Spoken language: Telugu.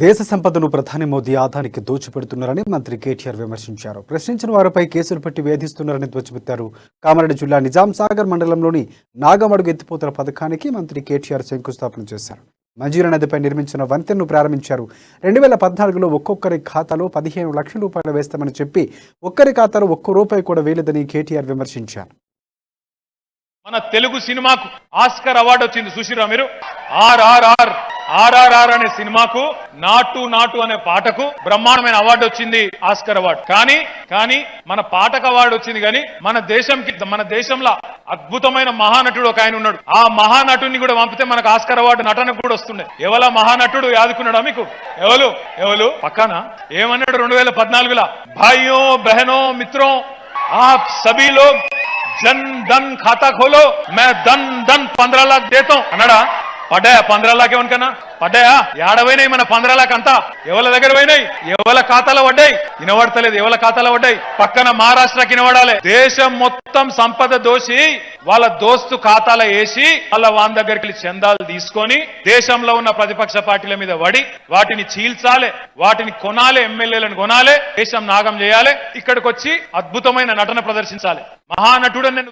దేశ సంపదను ప్రధాని మోదీ ఆదానికి దోచిపెడుతున్నారని మంత్రి కేటీఆర్ విమర్శించారు. ప్రశ్నించిన వారిపై కేసులు పెట్టి వేధిస్తున్నారని ధ్వజమెత్తారు. కామారెడ్డి జిల్లా నిజాం సాగర్ మండలంలోని నాగమడుగు ఎత్తిపోతల పథకానికి మంత్రి కేటీఆర్ శంకుస్థాపన చేశారు. మంజీరా నదిపై నిర్మించిన వంతెనను ప్రారంభించారు. 2014లో ఒక్కొక్కరి ఖాతాలో 15 లక్షల రూపాయలు వేస్తామని చెప్పి ఒక్కరి ఖాతాలో ఒక్క రూపాయి కూడా వేయలేదని కేటీఆర్ విమర్శించారు. మన తెలుగు సినిమాకు ఆస్కర్ అవార్డు వచ్చింది, చూసిరా మీరు? ఆర్ఆర్ఆర్ అనే సినిమాకు నాటు నాటు అనే పాటకు బ్రహ్మాండమైన అవార్డు వచ్చింది, ఆస్కర్ అవార్డు. కానీ మన పాటకు అవార్డు వచ్చింది. కానీ మన దేశంలో అద్భుతమైన మహానటుడు ఒక ఆయన ఉన్నాడు. ఆ మహానటుడిని కూడా పంపితే మనకు ఆస్కర్ అవార్డు నటనకు కూడా వస్తుండే. ఎవలా మహానటుడు యాదుకున్నాడా మీకు? ఎవరు పక్కన ఏమన్నాడు 2014లో? భాయియో బహనో మిత్రో आप सभी लोग जन धन खाता खोलो, मैं धन 15 लाख देता हूं అన్నాడా? పడ్డాయా 15 లాఖ? ఏమనుకన్నా పడ్డాయా? ఏడవైనాయి మన 15 లాఖ అంతా ఎవరి దగ్గర పోయినాయి? ఎవరి ఖాతాలో పడ్డాయి? వినబడతలేదు. ఎవరి ఖాతాలో పడ్డాయి? పక్కన మహారాష్ట్రకి వినబడాలి. దేశం మొత్తం సంపద దోసి వాళ్ళ దోస్తు ఖాతాలో వేసి వాళ్ళ దగ్గరికి చందాలు తీసుకొని దేశంలో ఉన్న ప్రతిపక్ష పార్టీల మీద పడి వాటిని చీల్చాలి, వాటిని కొనాలి, ఎమ్మెల్యేలను కొనాలి, దేశం నాగం చేయాలి, ఇక్కడికి వచ్చి అద్భుతమైన నటన ప్రదర్శించాలి. మహానటుడు నేను